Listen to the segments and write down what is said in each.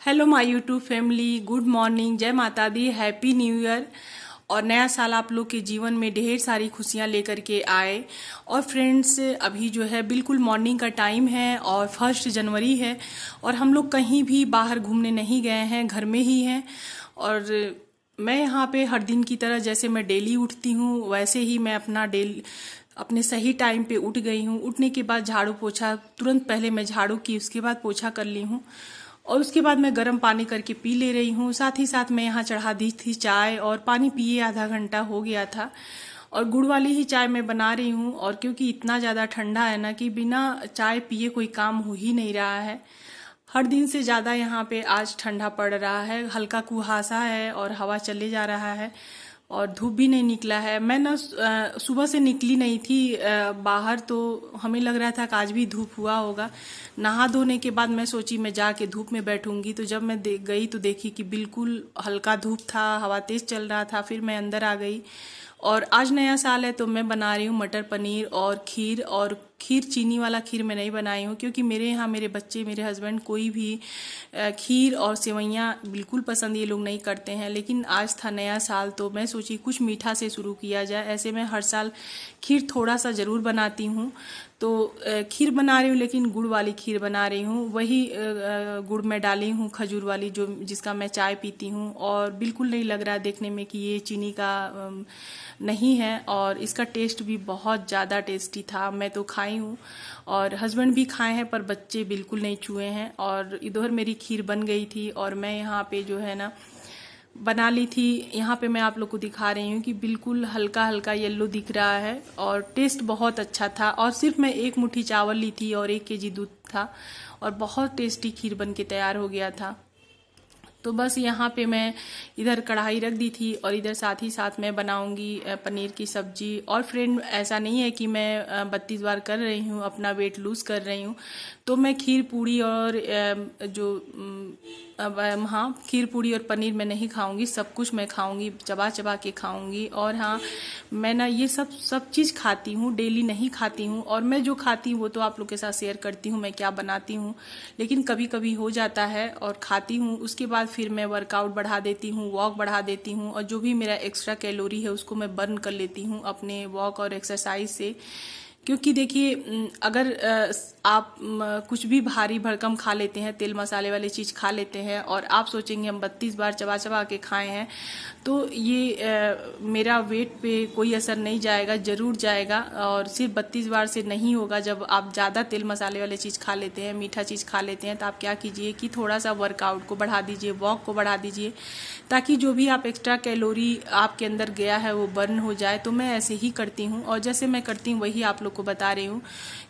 Hello my YouTube family, good morning, जय माता दी, happy new year. और नया साल आप लोग के जीवन में ढेर सारी खुशियां लेकर के आए। और फ्रेंड्स, अभी जो है बिल्कुल मॉर्निंग का टाइम है और 1 जनवरी है और हम लोग कहीं भी बाहर घूमने नहीं गए हैं, घर में ही हैं। और मैं यहाँ पे हर दिन की तरह जैसे मैं डेली उठती हूँ वैसे ही मैं अपने सही टाइम पे उठ गई हूँ। उठने के बाद झाड़ू पोछा, तुरंत पहले मैं झाड़ू की, उसके बाद पोछा कर ली हूँ और उसके बाद मैं गर्म पानी करके पी ले रही हूँ। साथ ही साथ मैं यहाँ चढ़ा दी थी चाय और पानी पिए आधा घंटा हो गया था और गुड़ वाली ही चाय मैं बना रही हूँ। और क्योंकि इतना ज़्यादा ठंडा है ना कि बिना चाय पिए कोई काम हो ही नहीं रहा है। हर दिन से ज़्यादा यहाँ पे आज ठंडा पड़ रहा है, हल्का कुहासा है और हवा चले जा रहा है और धूप भी नहीं निकला है। मैं ना सुबह से निकली नहीं थी बाहर, तो हमें लग रहा था कि आज भी धूप हुआ होगा। नहा धोने के बाद मैं सोची मैं जाके धूप में बैठूंगी, तो जब मैं गई तो देखी कि बिल्कुल हल्का धूप था, हवा तेज चल रहा था। फिर मैं अंदर आ गई और आज नया साल है तो मैं बना रही हूँ मटर पनीर और खीर। और खीर चीनी वाला खीर मैं नहीं बनाई हूँ क्योंकि मेरे यहाँ मेरे बच्चे, मेरे हस्बैंड कोई भी खीर और सेवइयाँ बिल्कुल पसंद ये लोग नहीं करते हैं। लेकिन आज था नया साल तो मैं सोची कुछ मीठा से शुरू किया जाए। ऐसे मैं हर साल खीर थोड़ा सा ज़रूर बनाती हूँ, तो खीर बना रही हूँ लेकिन गुड़ वाली खीर बना रही हूँ। वही गुड़ में डाली हूँ, खजूर वाली, जो जिसका मैं चाय पीती हूँ। और बिल्कुल नहीं लग रहा देखने में कि ये चीनी का नहीं है और इसका टेस्ट भी बहुत ज़्यादा टेस्टी था। मैं तो खाई हूँ और हस्बैंड भी खाए हैं पर बच्चे बिल्कुल नहीं छुए हैं। और इधर मेरी खीर बन गई थी और मैं यहाँ पे जो है ना बना ली थी। यहाँ पे मैं आप लोग को दिखा रही हूँ कि बिल्कुल हल्का हल्का येलो दिख रहा है और टेस्ट बहुत अच्छा था। और सिर्फ मैं 1 मुट्ठी चावल ली थी और 1 केजी दूध था और बहुत टेस्टी खीर बन के तैयार हो गया था। तो बस यहाँ पे मैं इधर कढ़ाई रख दी थी और इधर साथ ही साथ मैं बनाऊंगी पनीर की सब्जी। और फ्रेंड, ऐसा नहीं है कि मैं 32 बार कर रही हूँ, अपना वेट लूज कर रही हूँ। तो मैं खीर पूड़ी और हाँ, खीर पूड़ी और पनीर मैं नहीं खाऊंगी, सब कुछ मैं खाऊंगी, चबा चबा के खाऊंगी। और हाँ, मैं ना ये सब चीज़ खाती हूँ, डेली नहीं खाती हूँ। और मैं जो खाती हूँ वो तो आप लोग के साथ शेयर करती हूँ मैं क्या बनाती हूँ। लेकिन कभी कभी हो जाता है और खाती हूँ, उसके बाद फिर मैं वर्कआउट बढ़ा देती हूँ, वॉक बढ़ा देती हूँ और जो भी मेरा एक्स्ट्रा कैलोरी है उसको मैं बर्न कर लेती हूँ अपने वॉक और एक्सरसाइज से। क्योंकि देखिए, अगर आप कुछ भी भारी भरकम खा लेते हैं, तेल मसाले वाली चीज़ खा लेते हैं और आप सोचेंगे हम 32 बार चबा चबा के खाए हैं, तो ये मेरा वेट पे कोई असर नहीं जाएगा, ज़रूर जाएगा। और सिर्फ 32 बार से नहीं होगा। जब आप ज़्यादा तेल मसाले वाली चीज़ खा लेते हैं, मीठा चीज़ खा लेते हैं, तो आप क्या कीजिए कि थोड़ा सा वर्कआउट को बढ़ा दीजिए, वॉक को बढ़ा दीजिए, ताकि जो भी आप एक्स्ट्रा कैलोरी आपके अंदर गया है वो बर्न हो जाए। तो मैं ऐसे ही करती हूँ और जैसे मैं करती हूँ वही आप लोग को बता रही हूँ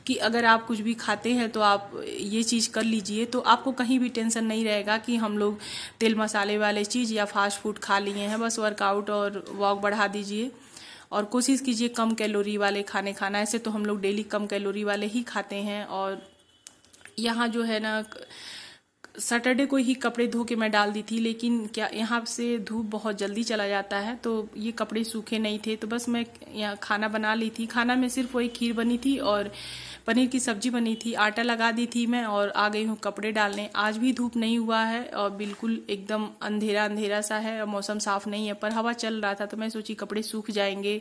कि अगर आप कुछ भी खाते हैं तो आप ये चीज़ कर लीजिए, तो आपको कहीं भी टेंशन नहीं रहेगा कि हम लोग तेल मसाले वाले चीज़ या फास्ट फूड खा लिए हैं। बस वर्कआउट और वॉक बढ़ा दीजिए और कोशिश कीजिए कम कैलोरी वाले खाने खाना। ऐसे तो हम लोग डेली कम कैलोरी वाले ही खाते हैं। और यहाँ जो है ना, सैटरडे को ही कपड़े धो के मैं डाल दी थी, लेकिन क्या यहाँ से धूप बहुत जल्दी चला जाता है तो ये कपड़े सूखे नहीं थे। तो बस मैं यहाँ खाना बना ली थी। खाना में सिर्फ वही खीर बनी थी और पनीर की सब्जी बनी थी। आटा लगा दी थी मैं और आ गई हूँ कपड़े डालने। आज भी धूप नहीं हुआ है और बिल्कुल एकदम अंधेरा अंधेरा सा है और मौसम साफ नहीं है, पर हवा चल रहा था तो मैं सोची कपड़े सूख जाएंगे।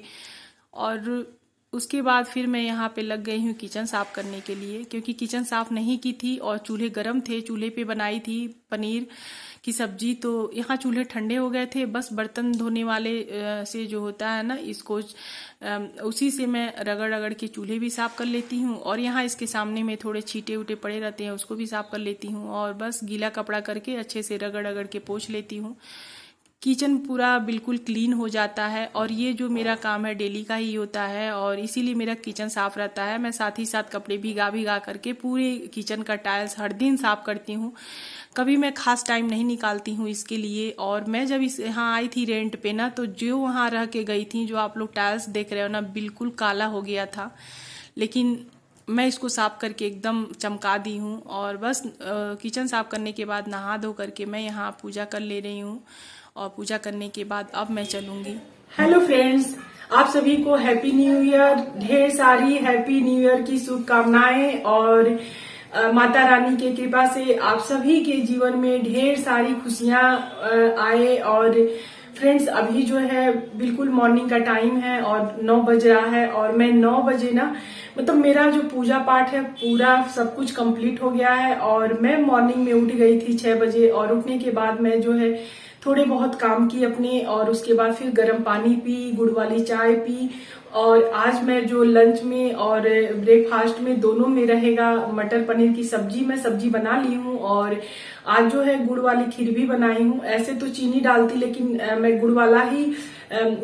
और उसके बाद फिर मैं यहाँ पे लग गई हूँ किचन साफ करने के लिए, क्योंकि किचन साफ नहीं की थी और चूल्हे गर्म थे। चूल्हे पे बनाई थी पनीर की सब्जी, तो यहाँ चूल्हे ठंडे हो गए थे। बस बर्तन धोने वाले से जो होता है ना, इसको उसी से मैं रगड़ रगड़ के चूल्हे भी साफ कर लेती हूँ। और यहाँ इसके सामने में थोड़े छींटे उटे पड़े रहते हैं, उसको भी साफ कर लेती हूँ। और बस गीला कपड़ा करके अच्छे से रगड़ रगड़ के पोंछ लेती हूँ। किचन पूरा बिल्कुल क्लीन हो जाता है और ये जो मेरा काम है डेली का ही होता है और इसीलिए मेरा किचन साफ रहता है। मैं साथ ही साथ कपड़े भिगा भिगा करके पूरे किचन का टाइल्स हर दिन साफ करती हूँ। कभी मैं खास टाइम नहीं निकालती हूँ इसके लिए। और मैं जब यहाँ आई थी रेंट पे ना, तो जो वहाँ रह के गई थी, जो आप लोग टाइल्स देख रहे हो ना, बिल्कुल काला हो गया था। लेकिन मैं इसको साफ करके एकदम चमका दी हूँ। और बस किचन साफ करने के बाद नहा धो करके मैं यहाँ पूजा कर ले रही हूँ और पूजा करने के बाद अब मैं चलूंगी। हेलो फ्रेंड्स, आप सभी को हैप्पी न्यू ईयर, ढेर सारी हैप्पी न्यू ईयर की शुभकामनाएं। और माता रानी के कृपा से आप सभी के जीवन में ढेर सारी खुशियां आए। और फ्रेंड्स, अभी जो है बिल्कुल मॉर्निंग का टाइम है और 9 बज रहा है और मैं 9 बजे ना मतलब मेरा जो पूजा पाठ है पूरा सब कुछ कंप्लीट हो गया है। और मैं मॉर्निंग में उठ गई थी 6 बजे और उठने के बाद मैं जो है थोड़े बहुत काम की अपने, और उसके बाद फिर गर्म पानी पी, गुड़ वाली चाय पी। और आज मैं जो लंच में और ब्रेकफास्ट में दोनों में रहेगा मटर पनीर की सब्जी, मैं सब्जी बना ली हूँ। और आज जो है गुड़ वाली खीर भी बनाई हूँ। ऐसे तो चीनी डालती, लेकिन मैं गुड़ वाला ही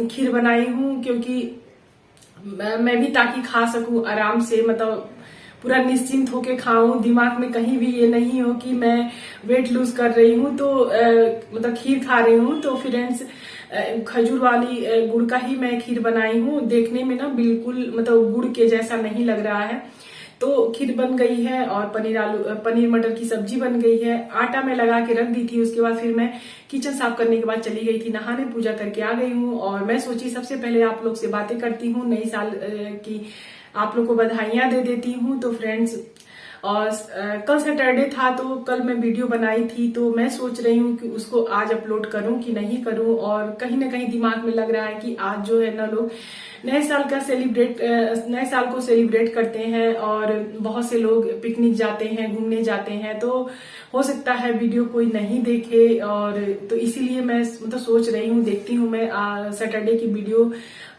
खीर बनाई हूँ, क्योंकि मैं भी ताकि खा सकूं आराम से, मतलब पूरा निश्चिंत होके खाऊं, दिमाग में कहीं भी ये नहीं हो कि मैं वेट लूज कर रही हूं तो मतलब खीर खा रही हूं। तो फ्रेंड्स, खजूर वाली गुड़ का ही मैं खीर बनाई हूं। देखने में ना बिल्कुल मतलब गुड़ के जैसा नहीं लग रहा है। तो खीर बन गई है और पनीर मटर की सब्जी बन गई है। आटा मैं लगा के रख दी थी। उसके बाद फिर मैं किचन साफ करने के बाद चली गई थी नहाने, पूजा करके आ गई हूँ। और मैं सोची सबसे पहले आप लोग से बातें करती हूँ, नई साल की आप लोग को बधाइयां दे देती हूँ। तो फ्रेंड्स, और कल सैटरडे था तो कल मैं वीडियो बनाई थी, तो मैं सोच रही हूँ कि उसको आज अपलोड करूँ कि नहीं करूँ। और कहीं ना कहीं दिमाग में लग रहा है कि आज जो है ना लोग नए साल को सेलिब्रेट करते हैं और बहुत से लोग पिकनिक जाते हैं, घूमने जाते हैं। तो हो सकता है वीडियो कोई नहीं देखे, और तो इसीलिए मैं मतलब सोच रही हूँ, देखती हूँ मैं सैटरडे की वीडियो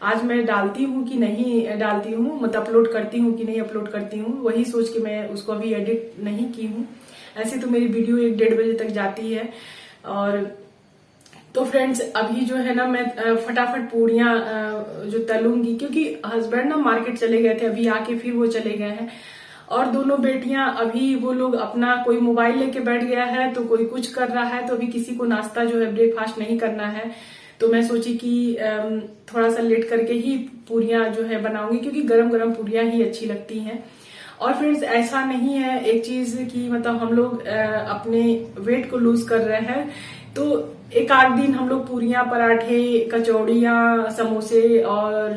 आज मैं डालती हूँ कि नहीं डालती हूँ, मतलब अपलोड करती हूँ कि नहीं अपलोड करती हूँ। वही सोच के मैं उसको अभी एडिट नहीं की हूँ। ऐसे तो मेरी वीडियो 1-1:30 बजे तक जाती है। और तो फ्रेंड्स, अभी जो है ना मैं फटाफट पूड़ियाँ जो तलूंगी, क्योंकि हस्बैंड ना मार्केट चले गए थे, अभी आके फिर वो चले गए हैं। और दोनों बेटियां अभी वो लोग अपना कोई मोबाइल लेके बैठ गया है तो कोई कुछ कर रहा है। तो अभी किसी को नाश्ता जो है ब्रेकफास्ट नहीं करना है। तो मैं सोची कि थोड़ा सा लेट करके ही पूरियां जो है बनाऊंगी, क्योंकि गरम गरम पूरियां ही अच्छी लगती हैं। और फ्रेंड्स, ऐसा नहीं है एक चीज की मतलब हम लोग अपने वेट को लूज कर रहे हैं तो एक आध दिन हम लोग पूरियां, पराठे, कचौड़ियां, समोसे और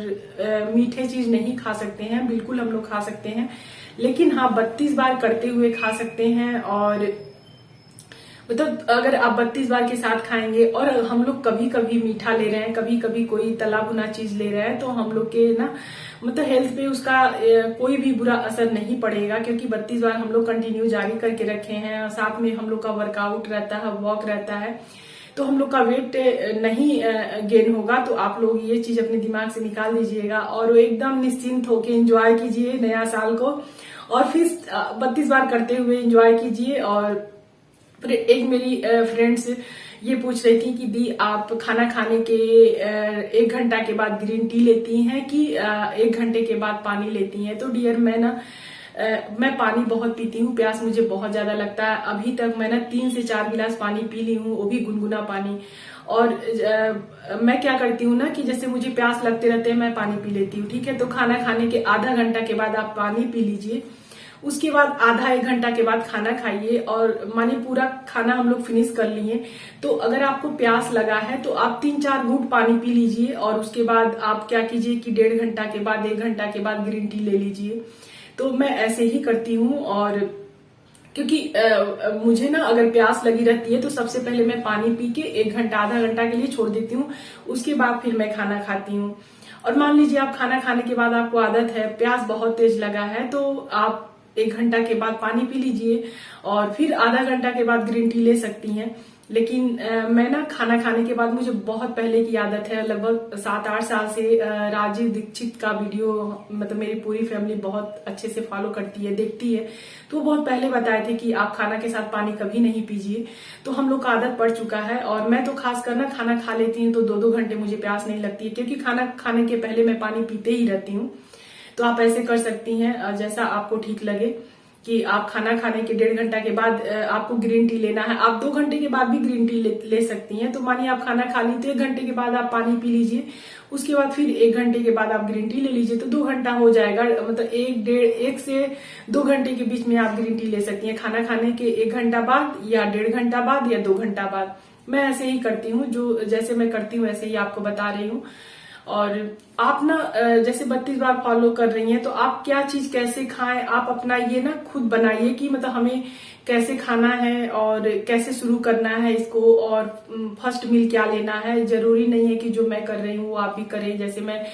मीठे चीज नहीं खा सकते हैं। बिल्कुल हम लोग खा सकते हैं, लेकिन हाँ 32 बार करते हुए खा सकते हैं। और मतलब अगर आप 32 बार के साथ खाएंगे, और हम लोग कभी कभी मीठा ले रहे हैं, कभी कभी कोई तला भुना चीज ले रहे हैं, तो हम लोग के ना मतलब हेल्थ पे उसका कोई भी बुरा असर नहीं पड़ेगा, क्योंकि 32 बार हम लोग कंटिन्यू जारी करके रखे हैं। साथ में हम लोग का वर्कआउट रहता है, वॉक रहता है, तो हम लोग का वेट नहीं गेन होगा। तो आप लोग ये चीज अपने दिमाग से निकाल दीजिएगा और एकदम निश्चिंत होके एंजॉय कीजिए नया साल को, और फिर 32 बार करते हुए एंजॉय कीजिए। और फिर एक मेरी फ्रेंड्स ये पूछ रही थी कि दी आप खाना खाने के 1 घंटा के बाद ग्रीन टी लेती हैं कि 1 घंटे के बाद पानी लेती हैं। तो डियर, मैं पानी बहुत पीती हूँ, प्यास मुझे बहुत ज्यादा लगता है। अभी तक मैं ना 3 से 4 गिलास पानी पी ली हूँ, वो भी गुनगुना पानी। और मैं क्या करती हूँ ना कि जैसे मुझे प्यास लगते रहते हैं मैं पानी पी लेती हूँ, ठीक है। तो खाना खाने के आधा घंटा के बाद आप पानी पी लीजिए, उसके बाद आधा 1 घंटा के बाद खाना खाइए। और मानिए पूरा खाना हम लोग फिनिश कर लिए, तो अगर आपको प्यास लगा है तो आप 3-4 घूंट पानी पी लीजिए। और उसके बाद आप क्या कीजिए कि 1.5 घंटा के बाद 1 घंटा के बाद ग्रीन टी ले लीजिए। तो मैं ऐसे ही करती हूँ। और क्योंकि मुझे ना अगर प्यास लगी रहती है तो सबसे पहले मैं पानी पी के 1 घंटा आधा घंटा के लिए छोड़ देती हूँ, उसके बाद फिर मैं खाना खाती हूँ। और मान लीजिए आप खाना खाने के बाद आपको आदत है, प्यास बहुत तेज लगा है, तो आप 1 घंटा के बाद पानी पी लीजिए और फिर आधा घंटा के बाद ग्रीन टी ले सकती हैं। लेकिन मैं ना खाना खाने के बाद, मुझे बहुत पहले की आदत है, लगभग 7-8 साल से राजीव दीक्षित का वीडियो मतलब मेरी पूरी फैमिली बहुत अच्छे से फॉलो करती है, देखती है। तो वो बहुत पहले बताए थे कि आप खाना के साथ पानी कभी नहीं पीजिए। तो हम लोग का आदत पड़ चुका है। और मैं तो खासकर ना खाना खा लेती हूँ तो 2-2 घंटे मुझे प्यास नहीं लगती है, क्योंकि खाना खाने के पहले मैं पानी पीते ही रहती हूँ। तो आप ऐसे कर सकती हैं जैसा आपको ठीक लगे, कि आप खाना खाने के 1.5 घंटा के बाद आपको ग्रीन टी लेना है। आप 2 घंटे के बाद भी ग्रीन टी ले सकती हैं। तो मानिए आप खाना खा ली तो 1 घंटे के बाद आप पानी पी लीजिए, उसके बाद फिर 1 घंटे के बाद आप ग्रीन टी ले लीजिए, तो 2 घंटा हो जाएगा। मतलब 1 से 2 घंटे के बीच में आप ग्रीन टी ले सकती हैं, खाना खाने के 1 घंटा बाद या 1.5 घंटा बाद या 2 घंटा बाद। मैं ऐसे ही करती हूँ, जो जैसे मैं करती हूँ ऐसे ही आपको बता रही हूँ। और आप ना जैसे 32 बार फॉलो कर रही हैं, तो आप क्या चीज कैसे खाएं, आप अपना ये ना खुद बनाइए कि मतलब हमें कैसे खाना है और कैसे शुरू करना है इसको, और फर्स्ट मील क्या लेना है। जरूरी नहीं है कि जो मैं कर रही हूँ वो आप भी करें। जैसे मैं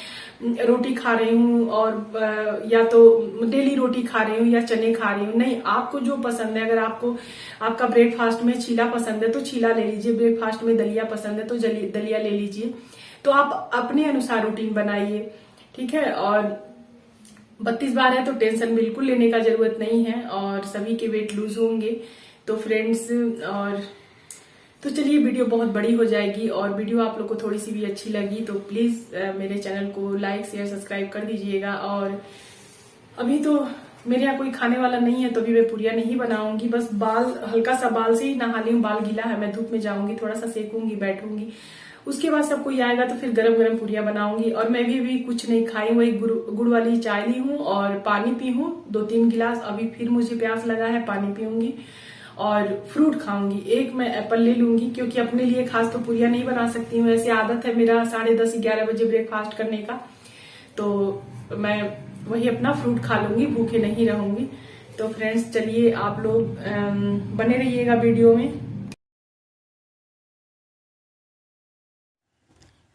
रोटी खा रही हूँ और या तो डेली रोटी खा रही हूँ या चने खा रही हूँ, नहीं, आपको जो पसंद है। अगर आपको आपका ब्रेकफास्ट में चीला पसंद है तो चीला ले लीजिए, ब्रेकफास्ट में दलिया पसंद है तो दलिया ले लीजिए। तो आप अपने अनुसार रूटीन बनाइए, ठीक है। और 32 बार है तो टेंशन बिल्कुल लेने का जरूरत नहीं है, और सभी के वेट लूज होंगे। तो फ्रेंड्स, और तो चलिए, वीडियो बहुत बड़ी हो जाएगी, और वीडियो आप लोग को थोड़ी सी भी अच्छी लगी तो प्लीज मेरे चैनल को लाइक शेयर सब्सक्राइब कर दीजिएगा। और अभी तो मेरे यहाँ कोई खाने वाला नहीं है तो अभी मैं पूरियां नहीं बनाऊंगी, बस बाल हल्का सा बाल से ही नहा ली हूँ, बाल गीला है, मैं धूप में जाऊंगी, थोड़ा सा सेकूंगी, बैठूंगी, उसके बाद सब कोई आएगा तो फिर गरम गरम पूरियां बनाऊंगी। और मैं भी अभी कुछ नहीं खाई हूँ, एक गुड़ वाली चाय ली हूँ और पानी पी हूँ 2-3 गिलास। अभी फिर मुझे प्यास लगा है, पानी पीऊंगी और फ्रूट खाऊंगी। एक मैं एप्पल ले लूंगी क्योंकि अपने लिए खास तो पूरियां नहीं बना सकती हूँ, ऐसी आदत है मेरा 10:30-11 बजे ब्रेकफास्ट करने का, तो मैं वही अपना फ्रूट खा लूंगी, भूखे नहीं रहूंगी। तो फ्रेंड्स चलिए, आप लोग बने रहिएगा वीडियो में।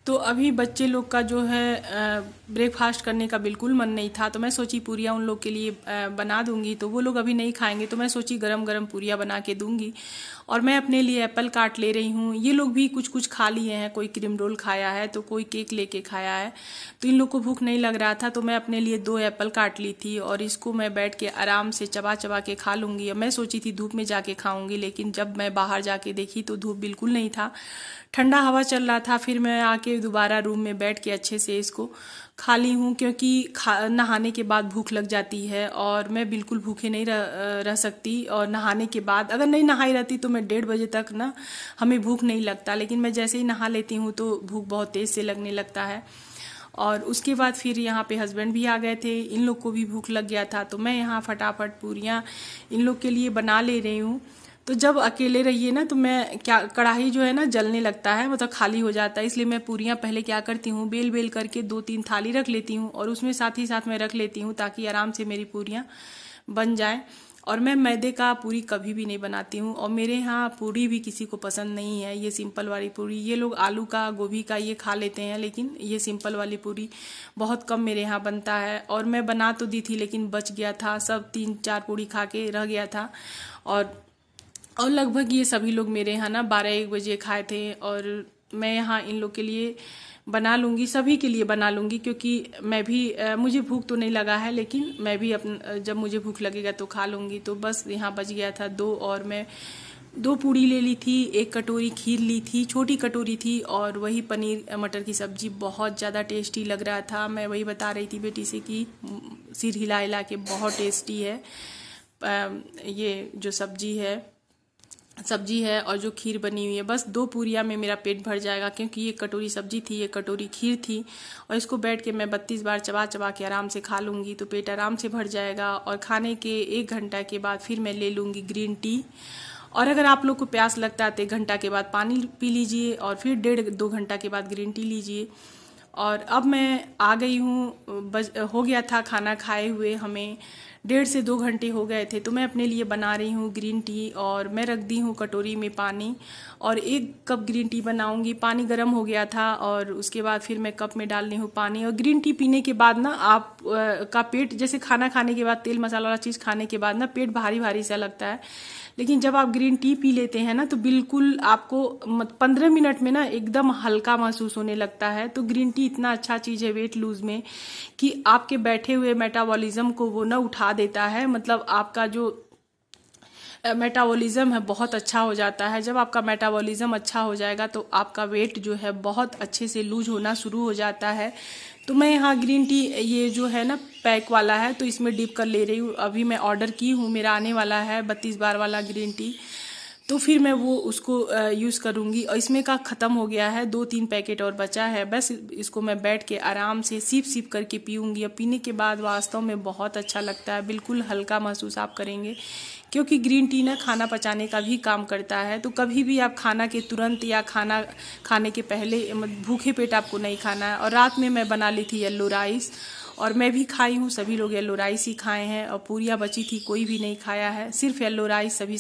तो अभी बच्चे लोग का जो है ब्रेकफास्ट करने का बिल्कुल मन नहीं था, तो मैं सोची पूरियाँ उन लोग के लिए बना दूंगी। तो वो लोग अभी नहीं खाएंगे तो मैं सोची गरम गरम पूरियाँ बना के दूंगी। और मैं अपने लिए एप्पल काट ले रही हूँ। ये लोग भी कुछ कुछ खा लिए हैं, कोई क्रीम रोल खाया है तो कोई केक लेके खाया है, तो इन लोग को भूख नहीं लग रहा था, तो मैं अपने लिए 2 एप्पल काट ली थी और इसको मैं बैठ के आराम से चबा चबा के खा लूंगी। मैं सोची थी धूप में जाके खाऊंगी, लेकिन जब मैं बाहर जाके देखी तो धूप बिल्कुल नहीं था, ठंडा हवा चल रहा था। फिर मैं आके दोबारा रूम में बैठ के अच्छे से इसको खा ली हूँ, क्योंकि नहाने के बाद भूख लग जाती है और मैं बिल्कुल भूखे नहीं रह सकती। और नहाने के बाद अगर नहीं नहाई रहती तो मैं 1:30 बजे तक ना हमें भूख नहीं लगता, लेकिन मैं जैसे ही नहा लेती हूँ तो भूख बहुत तेज़ से लगने लगता है। और उसके बाद फिर यहाँ पे हस्बैंड भी आ गए थे, इन लोग को भी भूख लग गया था, तो मैं यहाँ फटाफट पूरियाँ इन लोग के लिए बना ले रही हूँ। तो जब अकेले रहिए ना तो मैं क्या, कढ़ाई जो है ना जलने लगता है, मतलब खाली हो जाता है, इसलिए मैं पूरियाँ पहले क्या करती हूँ, बेल बेल करके 2-3 थाली रख लेती हूँ और उसमें साथ ही साथ मैं रख लेती हूँ ताकि आराम से मेरी पूरियाँ बन जाए। और मैं मैदे का पूरी कभी भी नहीं बनाती हूँ, और मेरे यहाँ पूरी भी किसी को पसंद नहीं है, ये सिंपल वाली पूरी। ये लोग आलू का, गोभी का ये खा लेते हैं, लेकिन ये सिंपल वाली पूरी बहुत कम मेरे यहाँ बनता है। और मैं बना तो दी थी लेकिन बच गया था, सब 3-4 पूरी खा के रह गया था। और लगभग ये सभी लोग मेरे यहाँ ना 12-1 बजे खाए थे। और मैं यहाँ इन लोग के लिए बना लूँगी, सभी के लिए बना लूँगी, क्योंकि मैं भी मुझे भूख तो नहीं लगा है, लेकिन मैं भी जब मुझे भूख लगेगा तो खा लूँगी। तो बस यहाँ बच गया था 2, और मैं 2 पूड़ी ले ली थी, 1 कटोरी खीर ली थी, छोटी कटोरी थी, और वही पनीर मटर की सब्जी बहुत ज़्यादा टेस्टी लग रहा था। मैं वही बता रही थी बेटी से कि सिर हिला हिला के बहुत टेस्टी है ये जो सब्जी है और जो खीर बनी हुई है। बस 2 पूरियाँ में मेरा पेट भर जाएगा, क्योंकि ये कटोरी सब्जी थी, ये कटोरी खीर थी, और इसको बैठ के मैं 32 बार चबा चबा के आराम से खा लूँगी, तो पेट आराम से भर जाएगा। और खाने के 1 घंटा के बाद फिर मैं ले लूँगी ग्रीन टी। और अगर आप लोग को प्यास लगता है तो 1 घंटा के बाद पानी पी लीजिए, और फिर 1.5-2 घंटा के बाद ग्रीन टी लीजिए। और अब मैं आ गई हूँ, हो गया था खाना खाए हुए, हमें 1.5 से 2 घंटे हो गए थे। तो मैं अपने लिए बना रही हूँ ग्रीन टी, और मैं रख दी हूँ कटोरी में पानी, और 1 कप ग्रीन टी बनाऊंगी। पानी गर्म हो गया था और उसके बाद फिर मैं कप में डाल रही हूँ पानी। और ग्रीन टी पीने के बाद ना आप का पेट, जैसे खाना खाने के बाद तेल मसाला वाला चीज़ खाने के बाद ना पेट भारी भारी सा लगता है, लेकिन जब आप ग्रीन टी पी लेते हैं ना तो बिल्कुल आपको 15 मिनट में ना एकदम हल्का महसूस होने लगता है। तो ग्रीन टी इतना अच्छा चीज़ है वेट लूज में कि आपके बैठे हुए मेटाबॉलिज्म को वो ना उठा देता है, मतलब आपका जो मेटाबॉलिज्म है बहुत अच्छा हो जाता है। जब आपका मेटाबॉलिज्म अच्छा हो जाएगा तो आपका वेट जो है बहुत अच्छे से लूज होना शुरू हो जाता है। तो मैं यहाँ ग्रीन टी ये जो है ना पैक वाला है, तो इसमें डिप कर ले रही हूँ। अभी मैं ऑर्डर की हूँ, मेरा आने वाला है 32 बार वाला ग्रीन टी, तो फिर मैं वो उसको यूज़ करूँगी। और इसमें का ख़त्म हो गया है, 2-3 पैकेट और बचा है, बस इसको मैं बैठ के आराम से सिप सिप करके पीऊँगी। और पीने के बाद वास्तव में बहुत अच्छा लगता है, बिल्कुल हल्का महसूस आप करेंगे क्योंकि ग्रीन टी ना खाना पचाने का भी काम करता है। तो कभी भी आप खाना के तुरंत या खाना खाने के पहले भूखे पेट आपको नहीं खाना है। और रात में मैं बना ली थी येलो राइस, और मैं भी खाई हूँ, सभी लोग येलो राइस ही खाए हैं, और पूरियाँ बची थी कोई भी नहीं खाया है, सिर्फ येलो राइस सभी